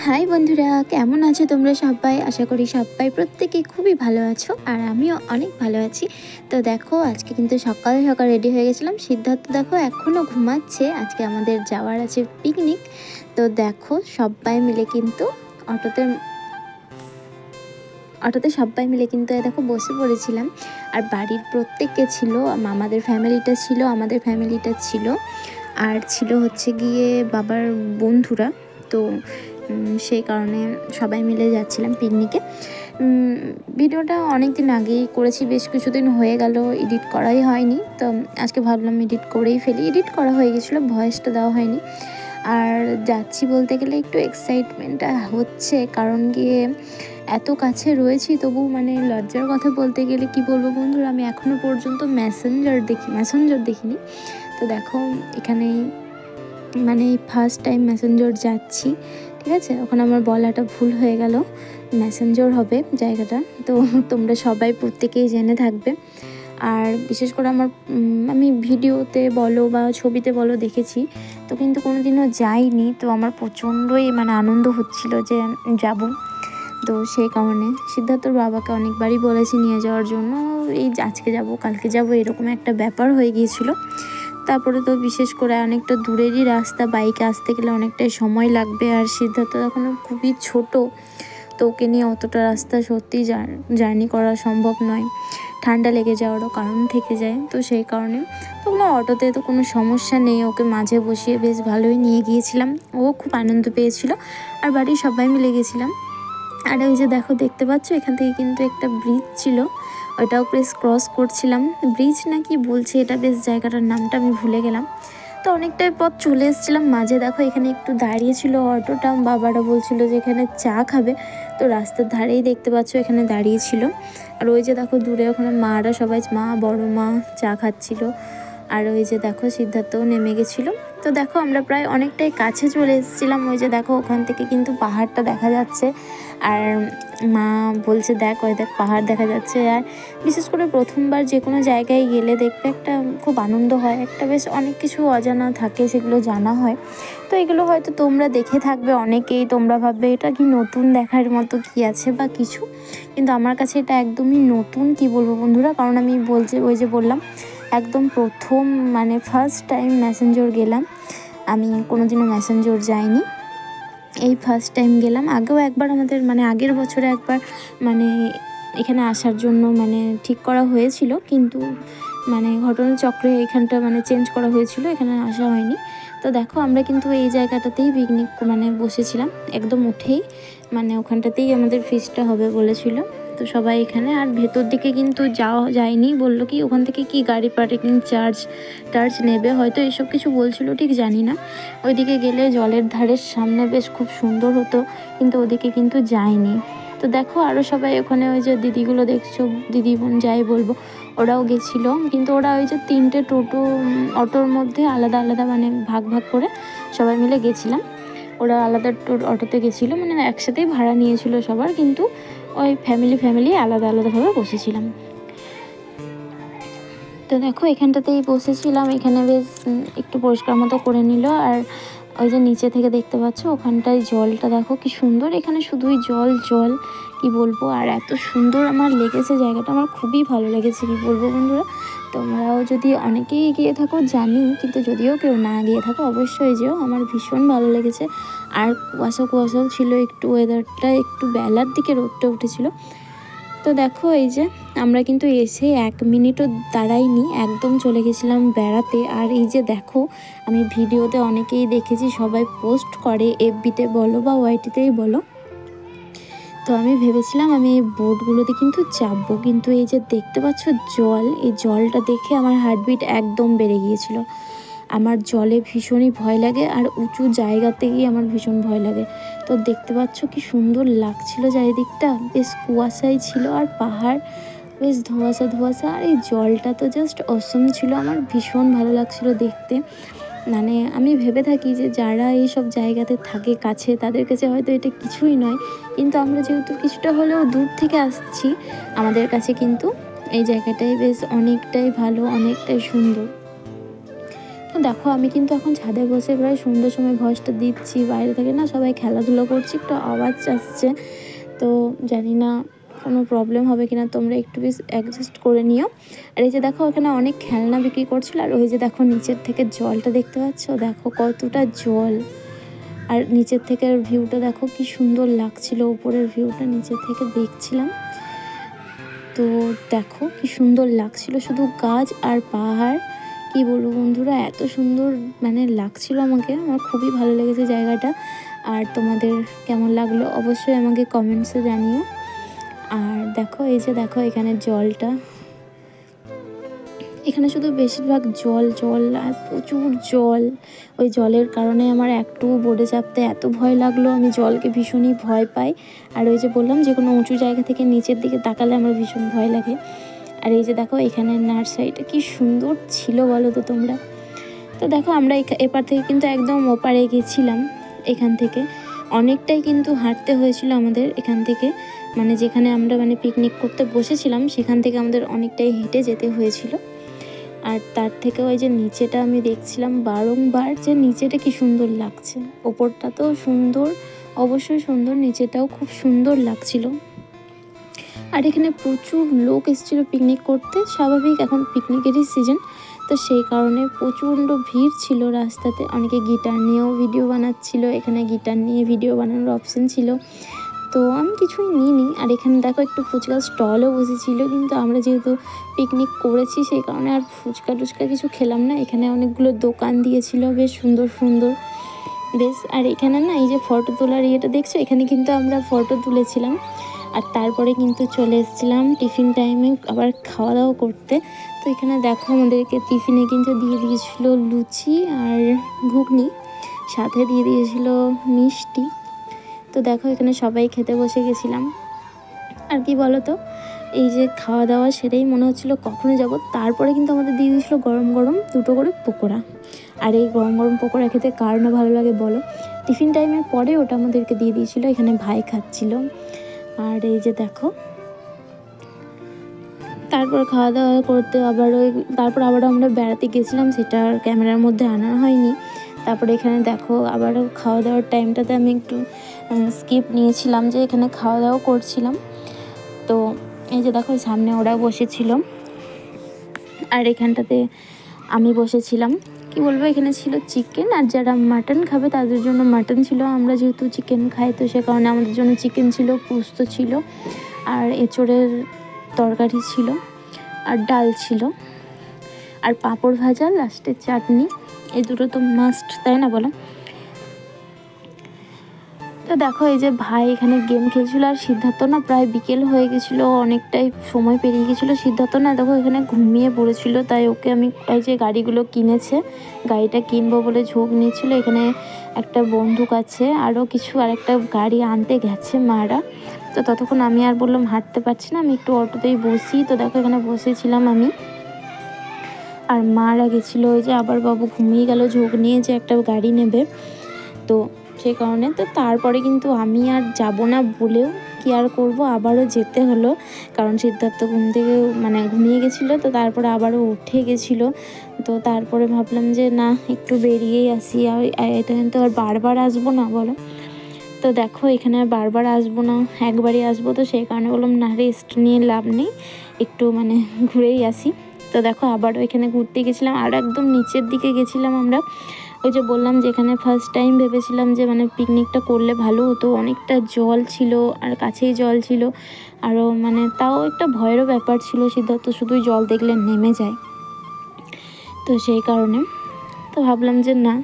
High বন্ধুরা, কেমন আছো তোমরা সবাই? আশা করি সবাই প্রত্যেকেই খুবই ভালো আছো, আর আমিও অনেক ভালো আছি। তো দেখো, আজকে কিন্তু সকাল সকাল রেডি হয়ে গেছিলাম। সিদ্ধার্থ দেখো এখনও ঘুমাচ্ছে। আজকে আমাদের যাওয়ার আছে পিকনিক। তো দেখো সবাই মিলে কিন্তু অটোতে সবাই মিলে কিন্তু দেখো বসে পড়েছিলাম। আর বাড়ির প্রত্যেককে ছিল, আমাদের ফ্যামিলিটা ছিল, আর ছিল হচ্ছে গিয়ে বাবার বন্ধুরা। তো সেই কারণে সবাই মিলে যাচ্ছিলাম পিকনিকে। ভিডিওটা অনেক দিন আগেই করেছি, বেশ কিছুদিন হয়ে গেল, এডিট করাই হয়নি। তো আজকে ভাবলাম এডিট করেই ফেলি। এডিট করা হয়ে গেছিলো, ভয়েসটা দেওয়া হয়নি। আর যাচ্ছি বলতে গেলে একটু এক্সাইটমেন্টটা হচ্ছে, কারণ গিয়ে এত কাছে রয়েছি, তবু মানে লজ্জার কথা বলতে গেলে কি বলবো বন্ধুরা, আমি এখনও পর্যন্ত মেসেঞ্জার দেখিনি। তো দেখো এখানে মানে ফার্স্ট টাইম মেসেঞ্জার যাচ্ছি, ঠিক আছে। ওখানে আমার বলাটা ভুল হয়ে গেল, মেসেঞ্জার হবে জায়গাটা। তো তোমরা সবাই প্রত্যেকেই জেনে থাকবে। আর বিশেষ করে আমি ভিডিওতে বলো বা ছবিতে বলো দেখেছি, তো কিন্তু কোনোদিনও যাইনি। তো আমার প্রচণ্ডই মানে আনন্দ হচ্ছিল যে যাব। তো সেই কারণে সিদ্ধার্থর বাবাকে অনেকবারই বলেছি নিয়ে যাওয়ার জন্য, এই আজকে যাব কালকে যাব এরকম একটা ব্যাপার হয়ে গিয়েছিল। তারপরে তো বিশেষ করে অনেকটা দূরেরই রাস্তা, বাইকে আসতে গেলে অনেকটাই সময় লাগবে। আর সিদ্ধার্থ এখনও খুবই ছোট, তো ওকে নিয়ে অতটা রাস্তা সত্যিই জার্নি করা সম্ভব নয়। ঠান্ডা লেগে যাওয়ারও কারণ থেকে যায়। তো সেই কারণে তো অটোতে তো কোনো সমস্যা নেই, ওকে মাঝে বসিয়ে বেশ ভালোই নিয়ে গিয়েছিলাম। ও খুব আনন্দ পেয়েছিল, আর বাড়ির সবাই মিলে গেছিলাম। আর ওই যে দেখো, দেখতে পাচ্ছ এখান থেকে কিন্তু একটা ব্রিজ ছিল, ওইটাও বেশ ক্রস করছিলাম। ব্রিজ না কি বলছে এটা, বেশ জায়গাটার নামটা আমি ভুলে গেলাম। তো অনেকটাই পথ চলে এসেছিলাম। মাঝে দেখো এখানে একটু দাঁড়িয়েছিল অটোটা, বাবারা বলছিল যে এখানে চা খাবে। তো রাস্তার ধারেই দেখতে পাচ্ছ এখানে দাঁড়িয়েছিল। আর ওই যে দেখো দূরে ওখানে মারা সবাই, বড় মা চা খাচ্ছিল। আর ওই যে দেখো সিদ্ধার্থও নেমে গেছিলো। তো দেখো আমরা প্রায় অনেকটাই কাছে চলে এসেছিলাম। ওই যে দেখো ওখান থেকে কিন্তু পাহাড়টা দেখা যাচ্ছে। আর মা বলছে দেখ পাহাড় দেখা যাচ্ছে। আর বিশেষ করে প্রথমবার যে কোনো জায়গায় গেলে দেখবে একটা খুব আনন্দ হয়, একটা বেশ অনেক কিছু অজানা থাকে, সেগুলো জানা হয়। তো এগুলো হয়তো তোমরা দেখে থাকবে অনেকেই, তোমরা ভাববে এটা কি নতুন, দেখার মতো কি আছে বা কিছু, কিন্তু আমার কাছে এটা একদমই নতুন। কি বলবো বন্ধুরা, কারণ আমি ওই যে বললাম একদম প্রথম মানে ফার্স্ট টাইম মেসেঞ্জার গেলাম। আমি কোনোদিনও মেসেঞ্জার যাইনি, এই ফার্স্ট টাইম গেলাম। আগেও একবার আমাদের মানে আগের বছরে একবার মানে এখানে আসার জন্য মানে ঠিক করা হয়েছিল, কিন্তু মানে ঘটনাচক্রে এখানটা মানে চেঞ্জ করা হয়েছিল, এখানে আসা হয়নি। তো দেখো আমরা কিন্তু এই জায়গাটাতেই পিকনিক মানে বসেছিলাম, একদম উঠেই মানে ওখানটাতেই আমাদের ফিস্টটা হবে বলেছিল। তো সবাই এখানে, আর ভেতর দিকে কিন্তু যাওয়া যায়নি, বললো কি ওখান থেকে কি গাড়ি পার্কিং চার্জ নেবে হয়তো, এসব কিছু বলছিল, ঠিক জানি না। ওইদিকে গেলে জলের ধারের সামনে বেশ খুব সুন্দর হতো, কিন্তু ওদিকে কিন্তু যায়নি। তো দেখো আরও সবাই ওখানে, ওই যে দিদিগুলো দেখছো, দিদি বোন যাই বলবো, ওরাও গেছিলো। কিন্তু ওরা ওই যে 3টে অটোর মধ্যে আলাদা আলাদা মানে ভাগ করে সবাই মিলে গেছিলাম। ওরা আলাদা অটোতে গেছিলো, মানে একসাথেই ভাড়া নিয়েছিল সবার, কিন্তু ওই ফ্যামিলি আলাদা আলাদাভাবে বসেছিলাম। তো দেখো এখানটাতেই বসেছিলাম, এখানে বেশ একটু পরিষ্কার মতো করে নিল। আর ওই যে নিচে থেকে দেখতে পাচ্ছ ওখানটায় জলটা দেখো কি সুন্দর, এখানে শুধুই জল কি বলবো। আর এত সুন্দর আমার লেগেছে জায়গাটা, আমার খুবই ভালো লেগেছে, কি বলবো বন্ধুরা। তোমরাও যদি অনেকেই গিয়ে থাকো জানি, কিন্তু যদিও কেউ না গিয়ে থাকো অবশ্যই যেও, আমার ভীষণ ভালো লেগেছে। আর কুয়াশাও ছিল একটু, ওয়েদারটা একটু বেলার দিকে রোদটা উঠেছিল। তো দেখো এই যে আমরা কিন্তু এসে 1 মিনিটও দাঁড়াইনি, একদম চলে গেছিলাম বেড়াতে। আর এই যে দেখো, আমি ভিডিওতে অনেকেই দেখেছি সবাই পোস্ট করে, এফবিতে বলো বা ওয়াইটিতেই বলো। তো আমি ভেবেছিলাম আমি এই বোটগুলোতে কিন্তু চাপবো, কিন্তু এই যে দেখতে পাচ্ছ জল, এই জলটা দেখে আমার হার্টবিট একদম বেড়ে গিয়েছিল। আমার জলে ভীষণই ভয় লাগে, আর উঁচু জায়গাতেই আমার ভীষণ ভয় লাগে। তো দেখতে পাচ্ছ কি সুন্দর লাগছিল চারিদিকটা, বেশ কুয়াশাই ছিল, আর পাহাড় বেশ ধোঁয়াশা। আর এই জলটা তো জাস্ট অসম ছিল, আমার ভীষণ ভালো লাগছিল দেখতে। মানে আমি ভেবে থাকি যে যারা এইসব জায়গাতে থাকে কাছে, তাদের কাছে হয়তো এটা কিছুই নয়, কিন্তু আমরা যেহেতু কিছুটা হলেও দূর থেকে আসছি, আমাদের কাছে কিন্তু এই জায়গাটাই বেশ অনেকটাই ভালো, অনেকটাই সুন্দর। তো দেখো আমি কিন্তু এখন ছাদে বসে প্রায় সন্ধ্যের সময় ভয়েসটা দিচ্ছি, বাইরে থেকে না সবাই খেলাধুলো করছে, একটু আওয়াজ আসছে, তো জানি না কোনো প্রবলেম হবে কিনা, তোমরা একটু বেশ অ্যাডজাস্ট করে নিও। আর এই যে দেখো এখানে অনেক খেলনা বিক্রি করছিল, আর ওই যে দেখো নিচের থেকে জলটা দেখতে পাচ্ছ, দেখো কতটা জল, আর নিচের থেকে ভিউটা দেখো কি সুন্দর লাগছিল, উপরের ভিউটা নিচের থেকে দেখছিলাম, তো দেখো কি সুন্দর লাগছিল, শুধু গাছ আর পাহাড়, কি বলবো বন্ধুরা, এত সুন্দর মানে লাগছিল আমাকে, আমার খুবই ভালো লেগেছে জায়গাটা। আর তোমাদের কেমন লাগলো অবশ্যই আমাকে কমেন্টসে জানিও। আর দেখো এই যে দেখো এখানে জলটা, এখানে শুধু বেশিরভাগ জল জল আর প্রচুর জল, ওই জলের কারণে আমার একটু বোটে চাপতে এত ভয় লাগলো, আমি জলকে ভীষণই ভয় পাই। আর ওই যে বললাম যে কোনো উঁচু জায়গা থেকে নিচের দিকে তাকালে আমার ভীষণ ভয় লাগে। আর এই যে দেখো এখানে নার্সারিটা কি সুন্দর ছিল বলো তো তোমরা। তো দেখো আমরা এপার থেকে কিন্তু একদম ওপারে গেছিলাম, এখান থেকে অনেকটাই কিন্তু হাঁটতে হয়েছিল আমাদের, এখান থেকে মানে যেখানে আমরা মানে পিকনিক করতে বসেছিলাম সেখান থেকে আমাদের অনেকটাই হেঁটে যেতে হয়েছিল। আর তার থেকে ওই যে নিচেটা আমি দেখছিলাম বারংবার, যে নিচেটা কি সুন্দর লাগছে, ওপরটা তো সুন্দর অবশ্যই সুন্দর, নিচেটাও খুব সুন্দর লাগছিল। আর এখানে প্রচুর লোক এসেছিলো পিকনিক করতে, স্বাভাবিক এখন পিকনিকেরই সিজন, তো সেই কারণে প্রচণ্ড ভিড় ছিল রাস্তাতে, অনেকে গিটার নিয়েও ভিডিও বানাচ্ছিল, এখানে গিটার নিয়ে ভিডিও বানানোর অপশন ছিল, তো আমি কিছুই নিইনি। আর এখানে দেখো একটু ফুচকার স্টলও বসেছিল, কিন্তু আমরা যেহেতু পিকনিক করেছি সেই কারণে আর ফুচকা টুচকা কিছু খেলাম না। এখানে অনেকগুলো দোকান দিয়েছিল বেশ সুন্দর সুন্দর বেশ। আর এখানে না এই যে ফটো তোলার ইয়েটা দেখছো, এখানে কিন্তু আমরা ফটো তুলেছিলাম। আর তারপরে কিন্তু চলে এসেছিলাম টিফিন টাইমে আবার খাওয়া দাওয়া করতে। তো এখানে দেখো আমাদেরকে টিফিনে কিন্তু দিয়ে দিয়েছিল লুচি আর ঘুগনি, সাথে দিয়ে দিয়েছিল মিষ্টি। তো দেখো এখানে সবাই খেতে বসে গেছিলাম। আর কি বলো তো, এই যে খাওয়া দাওয়া সেটাই মনে হচ্ছিলো কখনো যাব। তারপরে কিন্তু আমাদের দিয়ে দিয়েছিলো গরম গরম 2টো করে পকোড়া। আর এই গরম গরম পকোড়া খেতে কার না ভালো লাগে বলো। টিফিন টাইমের পরে ওটা আমাদেরকে দিয়ে দিয়েছিলো, এখানে ভাই খাচ্ছিল। আর এই যে দেখো তারপর খাওয়া দাওয়া করতে তারপর আবারও আমরা বেড়াতে গেছিলাম, সেটা আর ক্যামেরার মধ্যে আনা হয়নি। তারপরে এখানে দেখো আবারও খাওয়া দাওয়ার টাইমটাতে আমি একটু স্কিপ নিয়েছিলাম, যে এখানে খাওয়া দাওয়া করছিলাম। তো এই যে দেখো সামনে ওরা বসেছিল আর এখানটাতে আমি বসেছিলাম। কি বলবো, এখানে ছিল চিকেন, আর যারা মাটন খাবে তাদের জন্য মাটন ছিল, আমরা যেহেতু চিকেন খাই তো সে কারণে আমাদের জন্য চিকেন ছিল, পোস্ত ছিল, আর এঁচোড়ের তরকারি ছিল, আর ডাল ছিল, আর পাঁপড় ভাজা, লাস্টে চাটনি। এই দুটো তো মাস্ট, তাই না বলো। তো দেখো এই যে ভাই এখানে গেম খেলছিল, আর সিদ্ধার্থ না প্রায় বিকেল হয়ে গেছিলো, অনেকটাই সময় পেরিয়ে গেছিলো। সিদ্ধার্থ না দেখো এখানে ঘুমিয়ে পড়েছিল, তাই ওকে আমি এই যে গাড়িগুলো কিনেছে, গাড়িটা কিনবো বলে ঝোঁক নিয়েছিল। এখানে একটা বন্দুক আছে, আরও কিছু আরেকটা গাড়ি আনতে গেছে মারা। তো ততক্ষণ আমি আর বললাম হাঁটতে পারছি না, আমি একটু অটোতেই বসি। তো দেখো এখানে বসেছিলাম আমি, আর মারা গেছিলো ওই যে আবার বাবু ঘুমিয়ে গেল ঝোঁক নিয়ে যে একটা গাড়ি নেবে, তো সেই কারণে। তো তারপরে কিন্তু আমি আর যাব না বলেও কি আর করবো, আবারও যেতে হলো, কারণ সিদ্ধার্থ ঘুম থেকে মানে ঘুমিয়ে গেছিলো, তো তারপরে আবারও উঠে গেছিলো। তো তারপরে ভাবলাম যে না একটু বেরিয়েই আসি, আর এটা কিন্তু আর বারবার আসবো না বলো। তো দেখো এখানে আর বারবার আসবো না, একবারই আসবো, তো সেই কারণে বললাম না রেস্ট নিয়ে লাভ নেই, একটু মানে ঘুরেই আসি। তো দেখো আবারও এখানে ঘুরতে গেছিলাম, আর একদম নিচের দিকে গেছিলাম আমরা। ওই যে বললাম যে এখানে ফার্স্ট টাইম ভেবেছিলাম যে মানে পিকনিকটা করলে ভালো হতো, অনেকটা জল ছিল আর কাছেই জল ছিল, আরও মানে তাও একটা ভয়েরও ব্যাপার ছিল, সিদ্ধার্থ শুধুই জল দেখলে নেমে যায়, তো সেই কারণে তো ভাবলাম যে না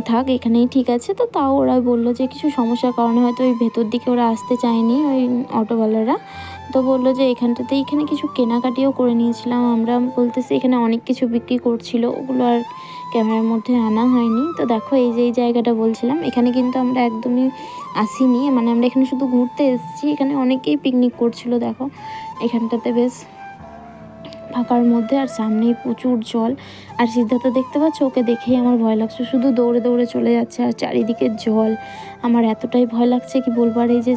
থাক এখানেই ঠিক আছে। তো তাও ওরা বললো যে কিছু সমস্যার কারণে হয়তো ওই ভেতর দিকে ওরা আসতে চায়নি ওই অটোওয়ালারা, তো বললো যে এখানে কিছু কেনাকাটিও করে নিয়েছিলাম আমরা, বলতেছি এখানে অনেক কিছু বিক্রি করছিল, ওগুলো আর ক্যামেরার মধ্যে আনা হয়নি। তো দেখো এই যে এই জায়গাটা বলছিলাম, এখানে কিন্তু আমরা একদমই আসিনি, মানে আমরা এখানে শুধু ঘুরতে এসেছি, এখানে অনেকেই পিকনিক করছিল। দেখো এখানটাতে বেশ ফাঁকার মধ্যে, আর সামনেই প্রচুর জল। আর সিদ্ধার্থ দেখতে পাচ্ছ, ওকে দেখেই আমার ভয় লাগছে, শুধু দৌড়ে দৌড়ে চলে যাচ্ছে, আর চারিদিকে জল, আমার এতটাই ভয় লাগছে কি বলবো। আর এই যে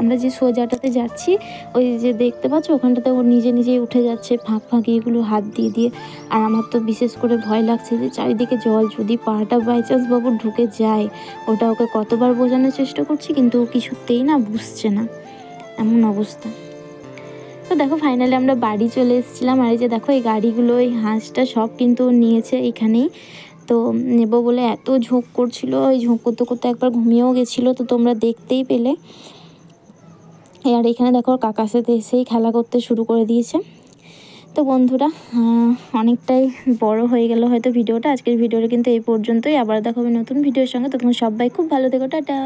আমরা যে সোজাটাতে যাচ্ছি ওই যে দেখতে পাচ্ছ ওখানটাতে ও নিজে নিজেই উঠে যাচ্ছে ফাঁক ফাঁকি এগুলো হাত দিয়ে দিয়ে। আর আমার তো বিশেষ করে ভয় লাগছে যে চারিদিকে জল, যদি পাটা বাই চান্স বাবুর ঢুকে যায়। ওটা ওকে কতবার বোঝানোর চেষ্টা করছি কিন্তু ও কিছুতেই না বুঝছে না, এমন অবস্থা। তো দেখো ফাইনালি আমরা বাড়ি চলে এসেছিলাম। আর এই যে দেখো এই গাড়িগুলো, এই হাঁসটা সব কিন্তু নিয়েছে এখানেই। তো নেবো বলে এত ঝোঁক করছিল, ওই ঝোঁক করতে করতে একবার ঘুমিয়েও গেছিলো, তো তোমরা দেখতেই পেলে। আর এখানে দেখো ওর কাকার সাথে এসেই খেলা করতে শুরু করে দিয়েছে। তো বন্ধুরা অনেকটাই বড় হয়ে গেল হয়তো ভিডিওটা, আজকের ভিডিওটা কিন্তু এই পর্যন্তই। আবার দেখাবে নতুন ভিডিওর সঙ্গে, তখন সবাই খুব ভালো থেকো, টাটা।